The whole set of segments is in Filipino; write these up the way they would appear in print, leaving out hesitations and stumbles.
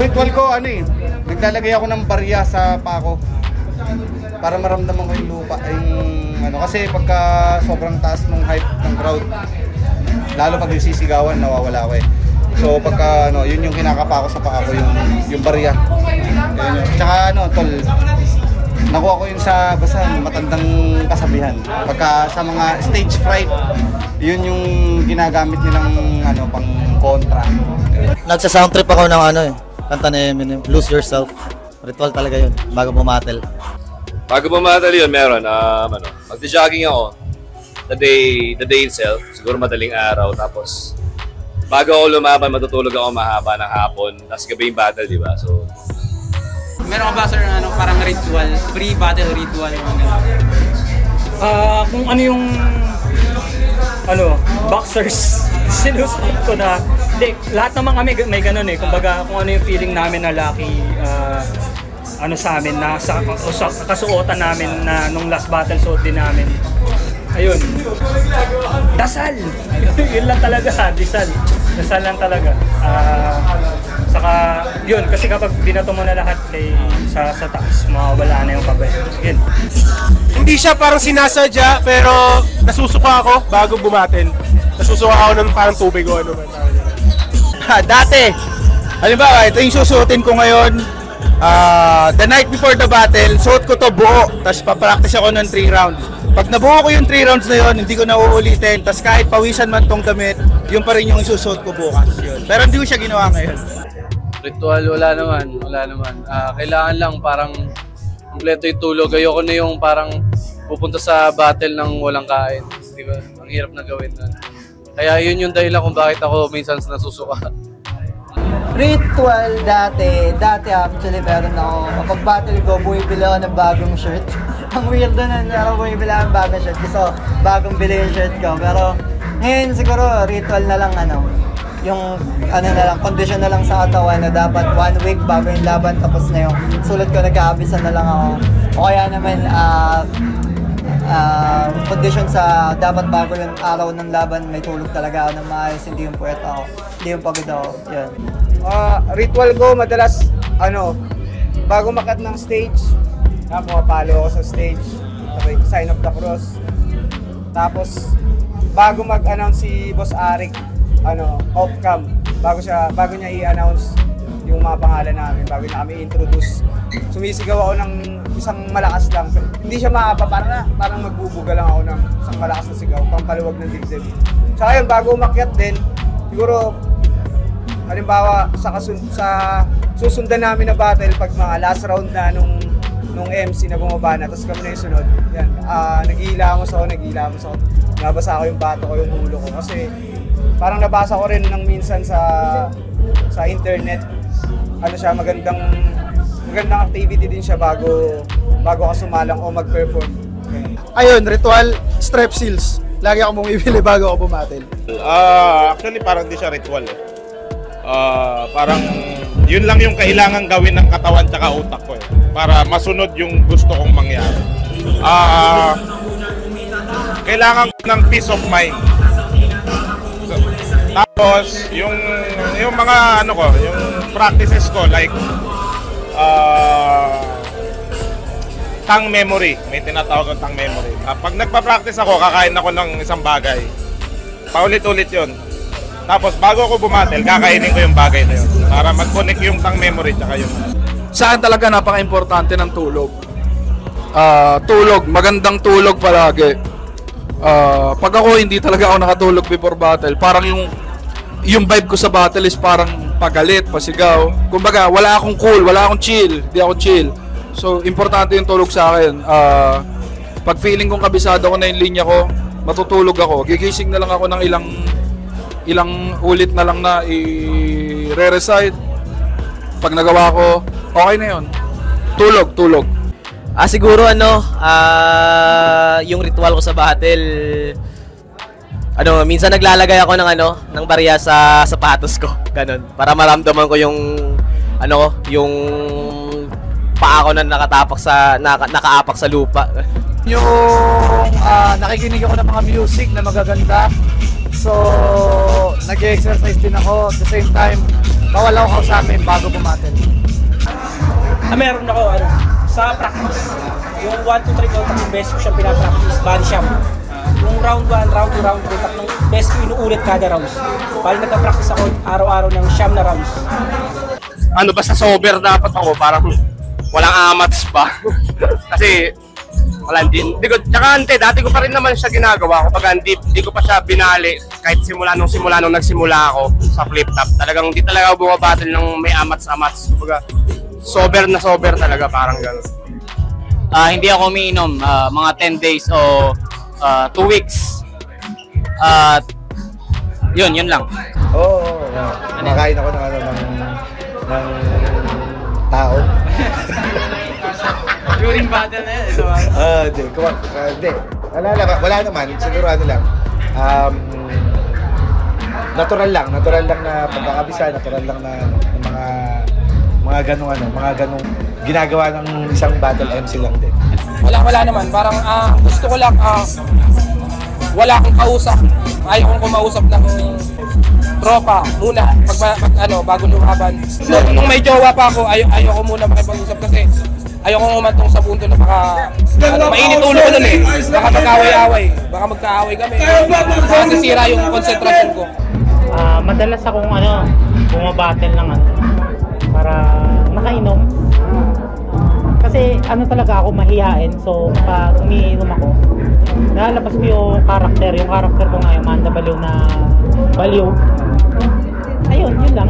ritual ko, ano eh, naglalagay ako ng barya sa pako para maramdaman ko yung lupa, kasi pagka sobrang taas ng hype ng crowd, lalo pag nagsisigawan, nawawala ko eh. So pagka yun yung kinakapa ko sa paa ko, yung barya. Tsaka tol, nakuha ko yun sa basta matandang kasabihan. Pagka sa mga stage fright, yun yung ginagamit nilang pang kontra. Nagsa-sound trip ako ng kanta ni Eminem, Lose Yourself. Ritual talaga yun, bago bumatel. Bago bumatel yun, meron. Magdi-jogging ako. The day itself, siguro madaling araw. Tapos, bago ako lumaban, matutulog ako mahaba ng hapon. Tapos gabi yung battle, di ba? So, meron ka ba sir parang ritual, pre-battle ritual? Kung ano yung boxers sinusuot ko na, lahat naman kami may ganun eh. Kumbaga kung ano yung feeling namin na lucky sa amin na sa kasuotan namin na nung last battle suot din namin. Ayun. Dasal. Yun lang talaga, dasal lang talaga. Saka yun, kasi kapag binato mo na lahat sa taas, mawawala na yung kabay. Yun. Hindi siya parang sinasadya, pero nasusuka ako bago bumatin. Nasusuka ako ng parang tubig o ano man. Dati, halimbawa, ito yung susuotin ko ngayon. The night before the battle, suot ko to buo, tapos papractice ako ng 3 rounds. Pag nabuo ko yung 3 rounds na yun, hindi ko na uulitin, tapos kahit pawisan man tong damit, yun pa rin yung isusuot ko bukas. Yun. Pero hindi ko siya ginawa ngayon. Ritual, wala naman. Kailangan lang parang kompleto yung tulog. Ayoko na yung parang pupunta sa battle ng walang kain. Di ba? Ang hirap na gawin nun. Kaya yun yung dahilan kung bakit ako minsan nasusuka. Ritual dati actually meron ako. Kapag battle ko, bumibili ako ng bagong shirt. Ang weird na bumibili ako ng bagong shirt. Gusto bagong bili yung shirt ko. Pero ngayon siguro ritual na lang yung condition na lang sa katawan na dapat 1 week bago yung laban tapos na yung sulat ko, nagkaabisan na lang ako. O kaya naman condition sa dapat bago yung araw ng laban may tulog talaga ako ng maayos, hindi yung puwet ako, hindi yung pagod ako. Yun. Ritual ko madalas bago makat ng stage, pumapalo ako sa stage, sign of the cross. Tapos bago mag-announce si Boss Arik off-cam, bago niya i-announce yung mga pangalan namin, bago niya kami introduce, sumisigaw ako ng isang malakas lang. Hindi siya maapa, parang magbubuga lang ako ng isang malakas na sigaw, pampaluwag ng dibdib. Saka yun, bago umakyat din, siguro halimbawa sa susundan namin na battle, pag mga last round na nung MC na bumaba na, tapos kami na yung sunod, yan, naghihilamos ako, nabasa ko yung bato ko, yung ulo ko, kasi parang nabasa ko rin ng minsan sa internet, magandang activity din siya bago ka sumalang o mag-perform. Ayun, ritual, strepsils. Lagi ako bumibili bago ako bumatil. Actually parang di siya ritual eh. Parang yun lang yung kailangan gawin ng katawan tsaka utak ko eh, para masunod yung gusto kong mangyari. Kailangan ko ng peace of mind. Tapos yung mga yung practices ko like tongue memory, may tinatawag kong tongue memory. Pag nagpa-practice ako, kakain ako ng isang bagay. Paulit-ulit 'yon. Tapos bago ako bumatel, kakainin ko yung bagay na 'yon para mag-connect yung tongue memory tsaka yung Saan talaga napaka-importante ng tulog. Tulog, magandang tulog palagi. Pag ako hindi talaga ako nakatulog before battle, parang yung vibe ko sa battle is parang pagalit, pasigaw. Kumbaga, wala akong cool, wala akong chill, di ako chill. So, importante yung tulog sa akin. Pag feeling kong kabisado ko na yung linya ko, matutulog ako. Gigising na lang ako ng ilang ulit na lang na i-re-recite. Pag nagawa ko, okay na yun. Tulog. Siguro yung ritual ko sa battle, minsan naglalagay ako ng barya sa sapatos ko, ganun, para maramdaman ko yung paa ko na nakaapak sa lupa. Yung nakikinig ako ng mga music na magaganda. So, nag-exercise din ako. At the same time, bawal ako kausapin bago bumatel. Meron ako, sa practice. Yung 1, 2, 3 count, yung best ko siyang pinapractice, body shop. Yung round 1, round 2, round 3, tatlong best ko inuulit kada rounds. Bali nagka-practice ako araw-araw ng siyam na rounds. Basta sober dapat ako, parang walang amats pa. Kasi wala din. Dati ko pa rin naman siya ginagawa. Kapag hindi ko pa siya binali kahit nung nagsimula ako sa flip top. Talagang hindi talaga ako bumabattle ng may amats-amats. Kapag sober talaga, parang gano'n. Hindi ako umiinom, mga 10 days o 2 weeks. Yun lang. Oo. Kumakain ako ng tao. During battle na yan, Hindi. Wala naman. Siguro lang. Natural lang na pagkakabisa, natural lang na mga ganung ginagawa ng isang battle MC lang din. Wala naman. Parang gusto ko lang wala akong kausap. Ayaw kong kumausap ng tropa muna bago lumaban. Nung may jowa pa ako, ayaw ko muna makipag-usap kasi ayaw kong umantong sa punto na mainit ulo ko nun eh. Baka magkaaway-away. Baka magkaaway kami. Baka sisira yung konsentrasyon ko. Madalas akong bumabattle ng para nakainom. Kasi talaga ako mahihain. So kapag umiinom ako, nalabas ko yung karakter ko ngayon, Manda Baliw na baliw. Ayun, yun lang.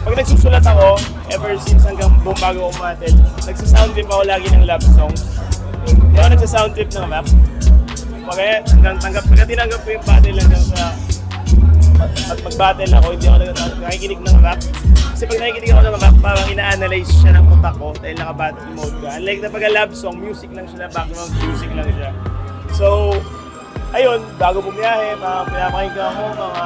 Pag nagsusulat ako, ever since hanggang bago umatel, nagsasound trip ako lagi ng love songs. Hindi ako nagsasound trip ng rap. Kaya pagka tinanggap ko yung battle hanggang sa mag-battle ako, hindi ako nakikinig ng rap. Kasi pag nakikinig ako ng rap, parang ina-analyze siya ng utak ko dahil naka-battle mode ka. Unlike na pagka-love song, music lang siya, background music lang siya. So, ayun, bago bumiyahe, pinapakinggan ko mga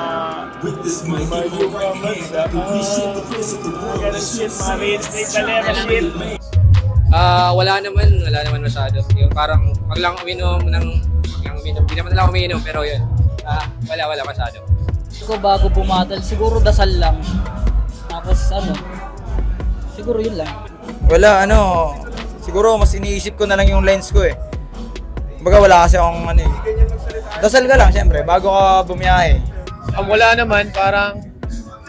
Mario Comments, mga shit, mga mainstream palera shit. Wala naman masyado. Yung parang pag lang uminom, hindi naman lang uminom, pero yun, wala masyado. Ko bago bumatal, siguro dasal lang. Tapos siguro yun lang. Wala, siguro mas iniisip ko na lang yung lines ko eh. Baga wala kasi akong dasal ka lang syempre bago ka bumiyahe. Wala naman, parang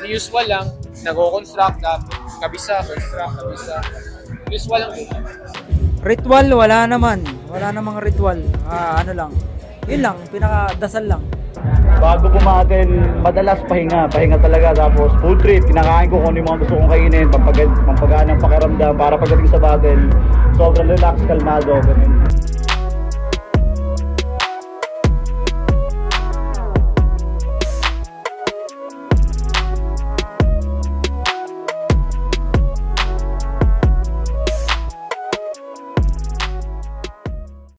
usual lang, nag-construct, kabisa. Usual lang. Ritual, wala namang ritual. Lang. Yun lang, pinaka-dasal lang. Bago bumatel, madalas pahinga talaga, tapos full trip, kinakain ko kung ano yung mga gusto kong kainin, pampagaan ng pakiramdam para pagdating sa battle, sobrang relax, kalmado, ganun.